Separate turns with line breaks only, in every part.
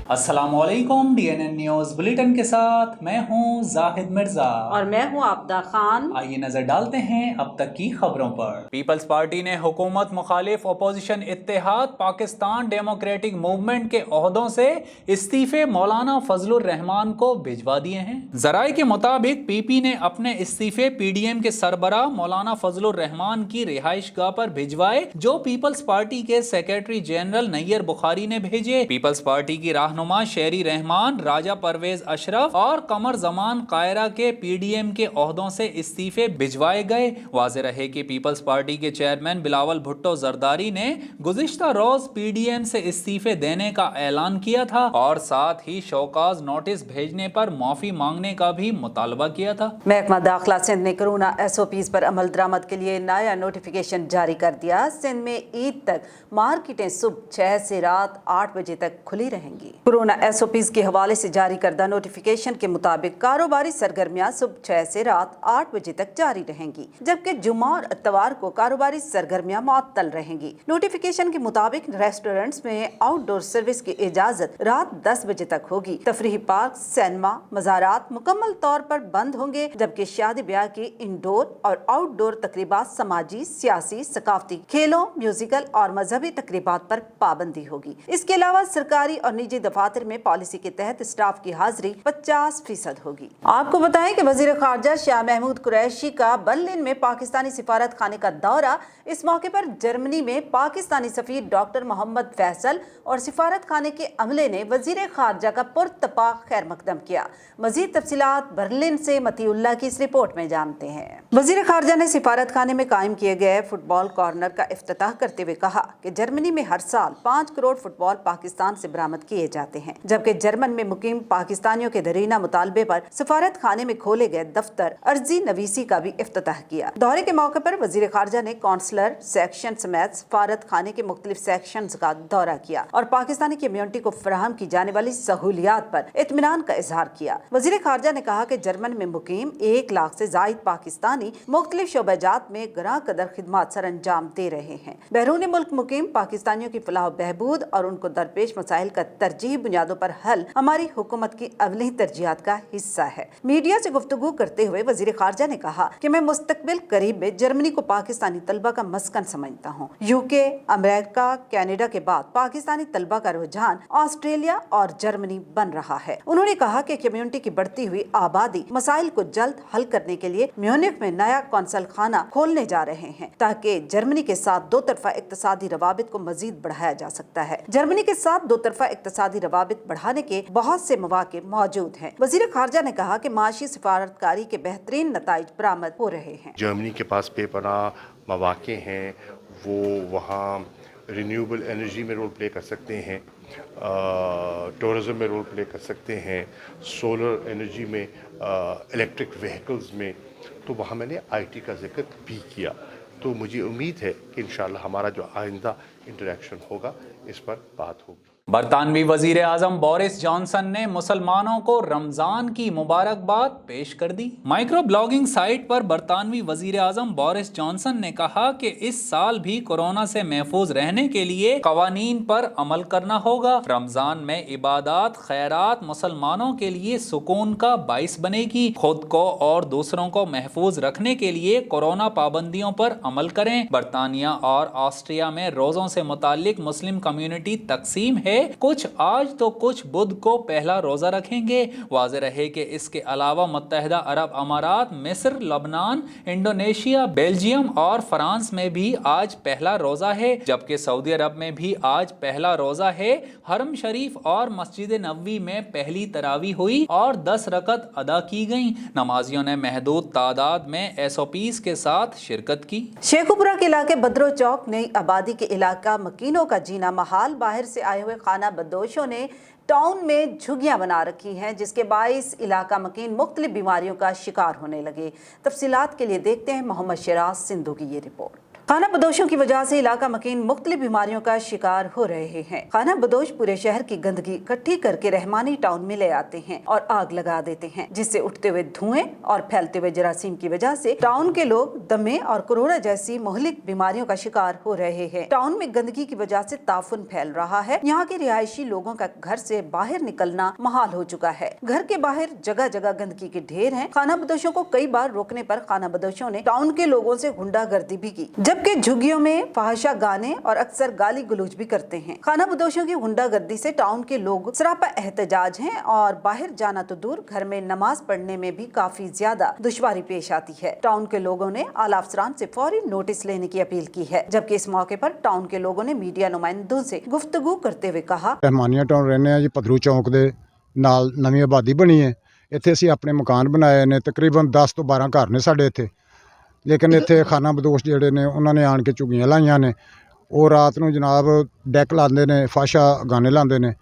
अस्सलामुअलैकुम, DNN news bulletin के साथ मैं हूं जाहिद मिर्जा
और मैं हूं आबदा खान।
आइए नजर डालते हैं अब तक की खबरों पर। पीपल्स पार्टी ने हुकूमत मुखालिफ अपोजिशन इत्तेहाद पाकिस्तान डेमोक्रेटिक मूवमेंट के ओहदों से इस्तीफे मौलाना फजलुर रहमान को भिजवा दिए हैं। जराये के मुताबिक पीपी ने अपने इस्तीफे PDM के सरबराह मौलाना फजलुर रहमान की रिहाइश गाह पर भिजवाए, जो पीपल्स पार्टी के सेक्रेटरी जनरल नैयर बुखारी ने भेजे। पीपल्स पार्टी की रहनुमा शेरी रहमान, राजा परवेज अशरफ और कमर जमान कायरा के PDM के ओहदों से इस्तीफे भिजवाए गए। वाज़ेह रहे कि पीपल्स पार्टी के चेयरमैन बिलावल भुट्टो जरदारी ने गुज़िश्ता रोज PDM से इस्तीफे देने का ऐलान किया था और साथ ही शोकाज नोटिस भेजने पर माफी मांगने का भी मुतालबा किया था।
महकमा दाखिला सिंध ने कोरोना SOPs पर अमल दरामद के लिए नया नोटिफिकेशन जारी कर दिया। सिंध में ईद तक मार्केटें सुबह 6 से रात 8 बजे तक खुली रहेंगी। कोरोना SOPs के हवाले से जारी करदा नोटिफिकेशन के मुताबिक कारोबारी सरगर्मियां सुबह 6 से रात 8 बजे तक जारी रहेंगी, जबकि जुम्मा और इतवार को कारोबारी सरगर्मियां मुअत्तल रहेंगी। नोटिफिकेशन के मुताबिक रेस्टोरेंट्स में आउटडोर सर्विस की इजाजत रात 10 बजे तक होगी। तफरीही पार्क, सिनेमा, मज़ारात मुकम्मल तौर पर बंद होंगे, जबकि शादी ब्याह की इंडोर और आउटडोर तकरीबात, समाजी, सियासी, सकाफती, खेलों, म्यूजिकल और मजहबी तकरीबात पर पाबंदी होगी। इसके अलावा सरकारी और निजी दफातर में पॉलिसी के तहत स्टाफ की हाजिरी 50% होगी। आपको बताएं कि वजीर खारजा शाह महमूद कुरैशी का बर्लिन में पाकिस्तानी सिफारत खाने का दौरा। इस मौके पर जर्मनी में पाकिस्तानी सफीर डॉक्टर मोहम्मद फैसल और सिफारत खाने के अमले ने वजीर खारजा का पुरतपाक खैर मकदम किया। मजीद तफसीलात बर्लिन से मतीउल्लाह की इस रिपोर्ट में जानते हैं। वजीर खारजा ने सिफारत खाने में कायम किए गए फुटबॉल कॉर्नर का इफ्तिताह करते हुए कहा कि जर्मनी में हर साल 5 करोड़ फुटबॉल पाकिस्तान से बरामद किए जाते हैं, जबकि जर्मन में मुकीम पाकिस्तानियों के दरीना मुतालबे पर सिफारत खाने में खोले गए दफ्तर अर्जी नवीसी का भी इफ्तिताह किया। दौरे के मौके पर वजीर खारजा ने कौंसलर सेक्शन समेत सिफारत खाने के मुख्तलिफ सेक्शंस का दौरा किया और पाकिस्तानी कम्युनिटी को फराहम की जाने वाली सहूलियात पर इत्मीनान का इजहार किया। वजीर खारजा ने कहा कि जर्मन में मुकीम 1 लाख से जायद पाकिस्तानी मुख्तलिफ शोबाजात में गरां कदर खिदमात सर अंजाम दे रहे हैं। बैरून मुल्क मुकीम पाकिस्तानियों की फलाह बहबूद और उनको दरपेश मसाइल का तरजीह बुनियादों पर हल हमारी हुकूमत की अवली तरजीहात का हिस्सा है। मीडिया से गुफ्तगू करते हुए वजीर खारजा ने कहा कि मैं मुस्तकबिल करीब में जर्मनी को पाकिस्तानी तलबा का मस्कन समझता हूँ। UK, अमेरिका, कनाडा के बाद पाकिस्तानी तलबा का रुझान ऑस्ट्रेलिया और जर्मनी बन रहा है। उन्होंने कहा कि कम्युनिटी की बढ़ती हुई आबादी मसाइल को जल्द हल करने के लिए म्यूनिख में नया कौंसल खाना खोलने जा रहे हैं, ताकि जर्मनी के साथ दो तरफा इक्तसादी रवाबित को मजीद बढ़ाया जा सकता है। जर्मनी के साथ दो तरफा इक्तसादी रवाबित बढ़ाने के बहुत से मौके मौजूद हैं। वजीर खारजा ने कहा कि माशी सिफारतकारी के बेहतरीन नताइज बरामद हो रहे हैं।
जर्मनी के पास बेपनाह मौके हैं, वो वहाँ रिन्यूएबल एनर्जी में रोल प्ले कर सकते हैं, टूरिज्म में रोल प्ले कर सकते हैं, सोलर एनर्जी में, इलेक्ट्रिक व्हीकल्स में, तो वहाँ मैंने IT का जिक्र भी किया। तो मुझे उम्मीद है कि इंशाल्लाह हमारा जो आइंदा इंटरेक्शन होगा इस पर बात होगी।
बरतानवी वजीर आजम बोरिस जॉनसन ने मुसलमानों को रमजान की मुबारकबाद पेश कर दी। माइक्रो ब्लॉगिंग साइट पर बरतानवी वजीर आजम बोरिस जॉनसन ने कहा कि इस साल भी कोरोना से महफूज रहने के लिए कवानीन पर अमल करना होगा। रमजान में इबादत खैरात मुसलमानों के लिए सुकून का बाइस बनेगी। खुद को और दूसरों को महफूज रखने के लिए कोरोना पाबंदियों पर अमल करें। बरतानिया और ऑस्ट्रिया में रोजों से मुतालिक मुस्लिम कम्युनिटी तकसीम है, कुछ आज तो कुछ बुध को पहला रोजा रखेंगे। वाज़ेह रहे कि इसके अलावा मुत्तहिदा अरब अमारात, मिस्र, लबनान, इंडोनेशिया, बेल्जियम और फ्रांस में भी आज पहला रोजा है, जबकि सऊदी अरब में भी आज पहला रोजा है। हरम शरीफ और मस्जिद नबवी में पहली तरावी हुई और 10 रकत अदा की गई। नमाजियों ने महदूद तादाद में SOPs के साथ शिरकत की।
शेखुपुरा के इलाके बदरो चौक नई आबादी के इलाका मकीनों का जीना महाल। बाहर से आए हुए खाना बदोशों ने टाउन में झुग्गियां बना रखी हैं, जिसके बाइस इलाका मकीन मुख्तलिफ बीमारियों का शिकार होने लगे। तफसीलात के लिए देखते हैं मोहम्मद शिराज सिंधु की ये रिपोर्ट। खाना बदोशों की वजह से इलाका मकीन मुख्तलिफ बीमारियों का शिकार हो रहे हैं। खाना बदोश पूरे शहर की गंदगी इकट्ठी करके रहमानी टाउन में ले आते हैं और आग लगा देते हैं, जिससे उठते हुए धुएं और फैलते हुए जरासीम की वजह से टाउन के लोग दमे और कोरोना जैसी मुहलिक बीमारियों का शिकार हो रहे हैं। टाउन में गंदगी की वजह से ताफुन फैल रहा है। यहाँ के रिहायशी लोगों का घर से बाहर निकलना महाल हो चुका है। घर के बाहर जगह जगह गंदगी के ढेर हैं। खाना बदोशों को कई बार रोकने पर खाना बदोशों ने टाउन के लोगों से गुंडागर्दी भी की, जबकि झुग्गियों में फहाशा गाने और अक्सर गाली गलौज भी करते हैं। खाना बदोशों की गुंडागर्दी से टाउन के लोग सरापा एहतजाज हैं और बाहर जाना तो दूर, घर में नमाज पढ़ने में भी काफी ज्यादा दुश्वारी पेश आती है। टाउन के लोगों ने आला अफसरान से फौरी नोटिस लेने की अपील की है, जबकि इस मौके पर टाउन के लोगों ने मीडिया नुमाइंदों से गुफ्तगू करते हुए कहा,
रहमानिया टाउन रहने ਆ ਜੀ ਪਧਰੂ ਚੌਂਕ ਦੇ ਨਾਲ ਨਵੀਂ ਆਬਾਦੀ ਬਣੀ ਹੈ। ਇੱਥੇ ਅਸੀਂ ਆਪਣੇ ਮਕਾਨ ਬਣਾਏ ਨੇ, ਤਕਰੀਬਨ 10 ਤੋਂ 12 ਘਰ ਨੇ ਸਾਡੇ ਇੱਥੇ। ਲੇਕਿਨ ਇੱਥੇ ਖਾਨਾ ਬਦੋਸ਼ ਜਿਹੜੇ ਨੇ ਉਹਨਾਂ ਨੇ ਆਣ ਕੇ ਝੁੱਗੀਆਂ ਲਾਈਆਂ ਨੇ। ਉਹ ਰਾਤ ਨੂੰ ਜਨਾਬ ਡੈਕ ਲਾਉਂਦੇ ਨੇ, ਫਾਸ਼ਾ ਗਾਣੇ ਲਾਉਂਦੇ ਨੇ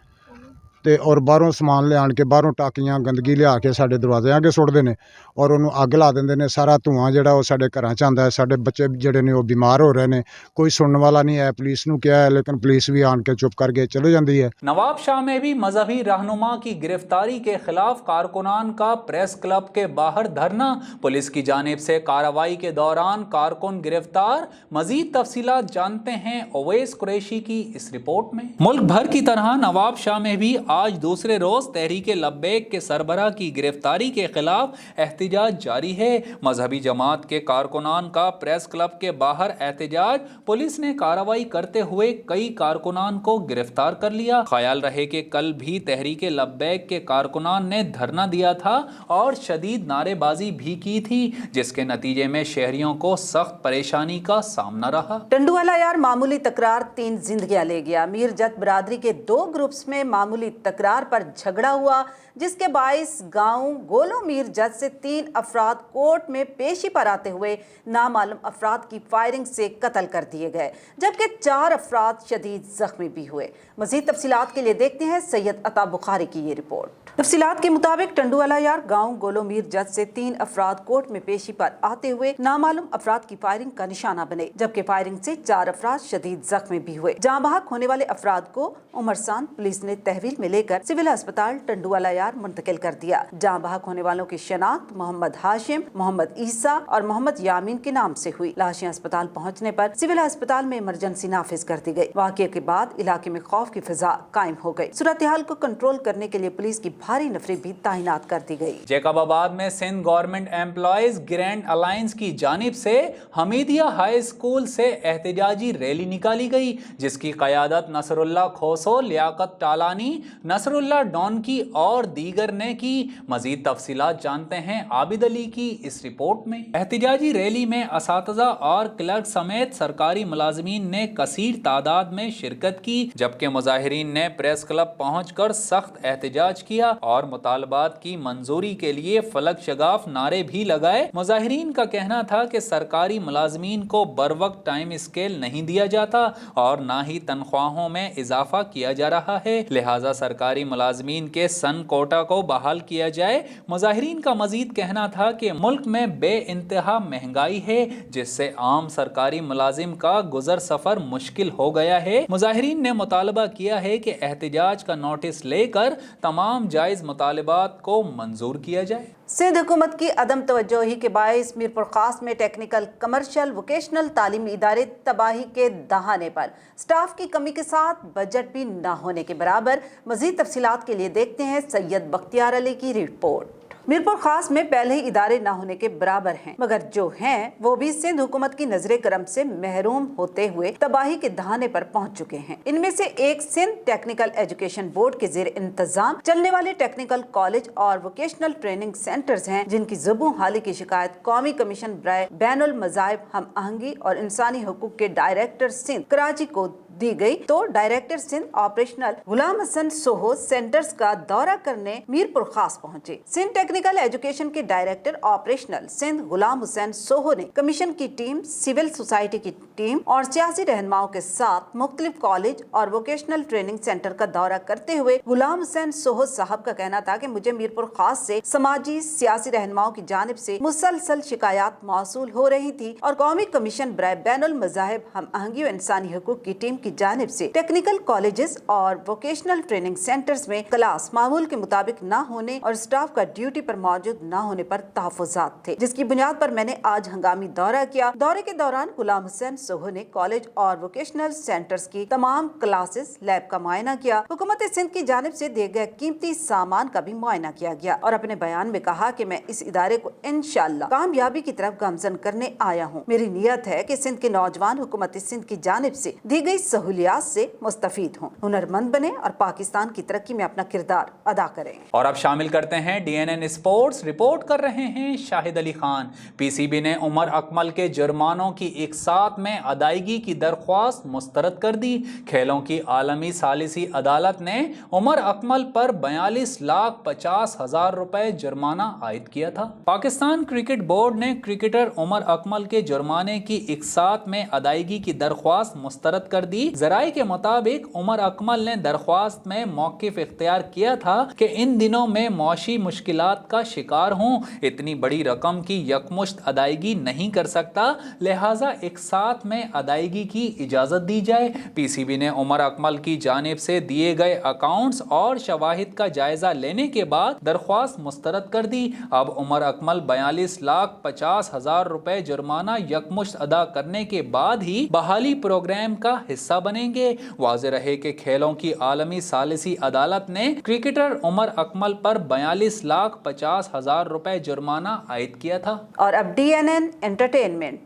ਤੇ ਔਰ ਬਾਹਰੋਂ ਸਮਾਨ ਲਿਆਣ ਕੇ ਬਾਹਰੋਂ ਟਾਕੀਆਂ ਗੰਦਗੀ ਲਿਆ ਕੇ ਸਾਡੇ ਦਰਵਾਜ਼ਿਆਂ ਅੱਗੇ ਸੁੱਟਦੇ ਨੇ ਔਰ ਉਹਨੂੰ ਅੱਗ ਲਾ ਦਿੰਦੇ ਨੇ। ਸਾਰਾ ਧੂਆਂ ਜਿਹੜਾ ਉਹ ਸਾਡੇ ਘਰਾਂ 'ਚ ਆਉਂਦਾ ਹੈ। ਸਾਡੇ ਬੱਚੇ ਜਿਹੜੇ ਨੇ ਉਹ ਬਿਮਾਰ ਹੋ ਰਹੇ ਨੇ। ਕੋਈ ਸੁਣਨ ਵਾਲਾ ਨਹੀਂ ਹੈ। ਪੁਲਿਸ ਨੂੰ ਕਿਹਾ ਹੈ लेकिन पुलिस भी आन के चुप करके चले जाती है।
नवाब शाह में भी मजहबी रहनुमा की गिरफ्तारी के खिलाफ कारकुनान का प्रेस क्लब के बाहर धरना। पुलिस की जानिब से कार्रवाई के दौरान कारकुन गिरफ्तार। मजीद तफसीलात जानते हैं ओवैस कुरैशी की इस रिपोर्ट में। मुल्क भर की तरह नवाब शाह में भी आज दूसरे रोज तहरीक लब्बैक के सरबराह की गिरफ्तारी के खिलाफ एहतजाज जारी है। मजहबी जमात के कारकुनान का प्रेस क्लब के बाहर एहतजाज। पुलिस ने कार्रवाई करते हुए कई कारकुनान को गिरफ्तार कर लिया। ख्याल रहे कि कल भी तहरीक लब्बैक के कारकुनान ने धरना दिया था और शदीद नारेबाजी भी की थी, जिसके नतीजे में शहरियों को सख्त परेशानी का सामना रहा।
टंडुवाला यार मामूली तकरार 3 जिंदगियां ले गया। मीर जत बरादरी के 2 ग्रुप्स में मामूली तकरार पर झगड़ा हुआ, जिसके बाइस गांव गोलो मीर जत से 3 अफराद कोर्ट में पेशी पर आते हुए नामालूम अफराद की फायरिंग से कत्ल कर दिए गए, जबकि 4 अफराद शदीद जख्मी भी हुए। मजीद तफसीलात के लिए देखते हैं सैयद अता बुखारी की ये रिपोर्ट। तफसीलात के मुताबिक टंडुवाला यार गांव गोलो मीर जत से 3 अफराद कोर्ट में पेशी पर आते हुए नामालूम अफराद की फायरिंग का निशाना बने, जबकि फायरिंग से 4 अफराद शदीद जख्मी भी हुए। जहां बहक होने वाले अफराद को उमरसान पुलिस ने तहवील में लेकर सिविल अस्पताल टंडुवाला यार मुंतकिल कर दिया। जहां बहक होने वालों की शनाख्त मोहम्मद हाशिम, मोहम्मद ईसा और मोहम्मद यामीन के नाम से हुई। लाशें अस्पताल पहुंचने पर सिविल अस्पताल में इमरजेंसी नाफिज कर दी गई। वाक़े के बाद इलाके में खौफ की फिजा कायम हो गई। सूरत हाल को कंट्रोल करने के लिए पुलिस की भारी नफरी भी तैनात कर दी गई।
जैकबाबाद में Sindh government employees grand alliance की जानिब से हमीदिया हाई स्कूल से एहतजाजी रैली निकाली गई, जिसकी क़यादत नसरुल्लाह खोसो, लियाकत टालानी, नसरुल्लाह डॉनकी और दीगर ने की। मजीद तफसीलात जानते हैं आबिद अली की इस रिपोर्ट में। एहतजाजी रैली में असातिज़ा और क्लर्क समेत सरकारी मुलाजमीन ने कसीर तादाद में शिरकत की, जबकि मुजाहिरीन ने प्रेस क्लब पहुँच कर सख्त एहतजाज किया और मुतालबात की मंजूरी के लिए फलक शगाफ नारे भी लगाए। मुजाहिरीन का कहना था कि सरकारी मुलाजमीन को बरवक्त टाइम स्केल नहीं दिया जाता और ना ही तनख्वाहों में इजाफा किया जा रहा है, लिहाजा सरकारी मुलाजमीन के सन कोटा को बहाल किया जाए। मुजाहिरीन का मजीद कहना था कि मुल्क में बे इंतहा महंगाई है, जिससे आम सरकारी मुलाजिम का गुजर सफर मुश्किल हो गया है। मुजाहिरीन ने मुतालबा किया है कि एहतजाज का नोटिस लेकर तमाम जायज मुतालबात को मंजूर किया जाए।
सिंध हुकूमत की अदम तवज्जोही के बायस मीरपुर खास में टेक्निकल, कमर्शियल, वोकेशनल तालीमी इदारे तबाही के दहाने पर, स्टाफ की कमी के साथ बजट भी न होने के बराबर। मजीद तफसीलात के लिए देखते हैं सैयद बख्तियार अली की रिपोर्ट। मीरपुर खास में पहले ही इदारे न होने के बराबर हैं, मगर जो हैं वो भी सिंध हुकूमत की नजरे करम से महरूम होते हुए तबाही के दहाने पर पहुंच चुके हैं। इनमें से एक सिंध टेक्निकल एजुकेशन बोर्ड के ज़ेर इंतजाम चलने वाले टेक्निकल कॉलेज और वोकेशनल ट्रेनिंग सेंटर्स हैं, जिनकी ज़ुबू हाली की शिकायत कौमी कमीशन बराए बैनुल मज़ाहिब हम आहंगी और इंसानी हकूक के डायरेक्टर सिंध कराची को दी गई तो डायरेक्टर सिंध ऑपरेशनल गुलाम हसन सोहो सेंटर्स का दौरा करने मीरपुर खास पहुंचे। सिंध टेक्निकल एजुकेशन के director operational Sindh Ghulam Hussain Soho ने कमीशन की टीम, सिविल सोसाइटी की टीम और सियासी रहनुमाओं के साथ मुख्तलिफ कॉलेज और वोकेशनल ट्रेनिंग सेंटर का दौरा करते हुए गुलाम हुसैन सोहो साहब का कहना था कि मुझे मीरपुर खास से समाजी सियासी रहनुमाओं की जानिब से मुसलसल शिकायत मौसूल हो रही थी और कौमी कमीशन बराए बैनुल मज़ाहिब हम आहंगी व इंसानी हकूक की टीम की जानिब से टेक्निकल कॉलेजेस और वोकेशनल ट्रेनिंग सेंटर्स में क्लास मामूल के मुताबिक न होने और स्टाफ का ड्यूटी पर मौजूद न होने पर तहफ़्फ़ुज़ात थे, जिसकी बुनियाद पर मैंने आज हंगामी दौरा किया। दौरे के दौरान गुलाम हुसैन सोहो ने कॉलेज और वोकेशनल सेंटर्स की तमाम क्लासेस, लैब का मुआयना किया। हुकूमत सिंध की जानिब से दिए गए कीमती सामान का भी मुआयना किया गया और अपने बयान में कहा कि मैं इस इदारे को इंशाअल्लाह कामयाबी की तरफ गामजन करने आया हूँ। मेरी नीयत है कि सिंध के नौजवान हुकूमत सिंध की जानिब से दी गई सहूलियात से मुस्तफीद हों, हुनरमंद बने और पाकिस्तान की तरक्की में अपना किरदार अदा करें।
और अब शामिल करते हैं DNN स्पोर्ट्स। रिपोर्ट कर रहे हैं शाहिद अली खान। PCB ने उमर अकमल के जुर्मानों की एक साथ में अदायगी की दरख्वास्त मुस्तरद कर दी। खेलों की आलमी सालिसी अदालत ने उमर अकमल पर 42,50,000 रुपए जुर्माना आयद किया था। पाकिस्तान क्रिकेट बोर्ड ने क्रिकेटर उमर अकमल के जुर्माने की एक साथ में अदायगी की दरख्वास्त मुस्तरद कर दी। ज़राए के मुताबिक उमर अकमल ने दरख्वास्त में मौक़िफ़ इख्तियार किया था कि इन दिनों में मौशी मुश्किलात का शिकार हूँ, इतनी बड़ी रकम की यकमुश्त अदायगी नहीं कर सकता, लिहाजा एक साथ में अदायगी की इजाज़त दी जाए। PCB ने उमर अकमल की जानिब से दिए गए अकाउंट्स और शवाहिद का जायज़ा लेने के बाद दरख्वास्त मुस्तरद कर दी। अब उमर अकमल 42,50,000 रुपए जुर्माना यकमुश्त अदा करने के बाद ही बहाली प्रोग्राम का हिस्सा बनेंगे। वाज़ेह रहे कि खेलों की आलमी सालिसी अदालत ने क्रिकेटर उमर अकमल पर 42,50,000 रुपए जुर्माना आयद किया था।
और अब DNN entertainment.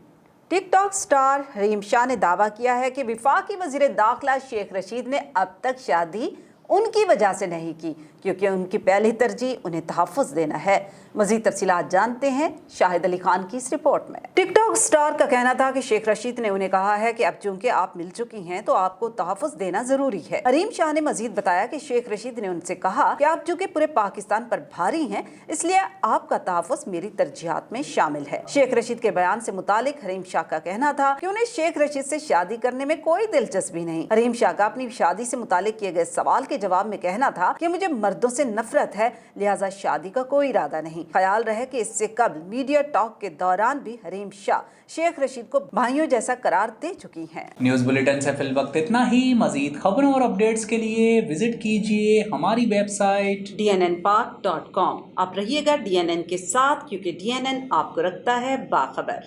TikTok star Hareem Shah ने दावा किया है कि वफाकी वज़ीर दाखिला शेख रशीद ने अब तक शादी उनकी वजह से नहीं की क्योंकि उनकी पहली तरजीह उन्हें तहफ़्फ़ुज़ देना है। मज़ीद तफ़सीलात जानते हैं शाहिद अली खान की इस रिपोर्ट में। टिकटॉक स्टार का कहना था कि शेख रशीद ने उन्हें कहा है कि अब चूंकि आप मिल चुकी हैं तो आपको तहफ़्फ़ुज़ देना ज़रूरी है। हरीम शाह ने मज़ीद बताया कि शेख रशीद ने उनसे कहा कि आप चूंकि पूरे पाकिस्तान पर भारी हैं इसलिए आपका तहफ़्फ़ुज़ मेरी तरजीहात में शामिल है। शेख रशीद के बयान से मुतालिक हरीम शाह का कहना था कि उन्हें शेख रशीद से शादी करने में कोई दिलचस्पी नहीं। हरीम शाह का अपनी शादी से मुतालिक किए गए सवाल के जवाब में कहना था कि मुझे मर्दों से नफरत है, लिहाजा शादी का कोई इरादा नहीं। ख्याल रहे कि इससे कबल मीडिया टॉक के दौरान भी हरीम शाह शेख रशीद को भाइयों जैसा करार दे चुकी हैं।
न्यूज़ बुलेटिन से फिल वक्त इतना ही। मजीद खबरों और अपडेट्स के लिए विजिट कीजिए हमारी वेबसाइट
dnnpark.com। आप रहिएगा DNN के साथ क्योंकि DNN आपको रखता है बाखबर।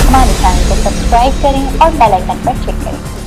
हमारे चैनल को सब्सक्राइब करें और बेल आइकन पर क्लिक करें।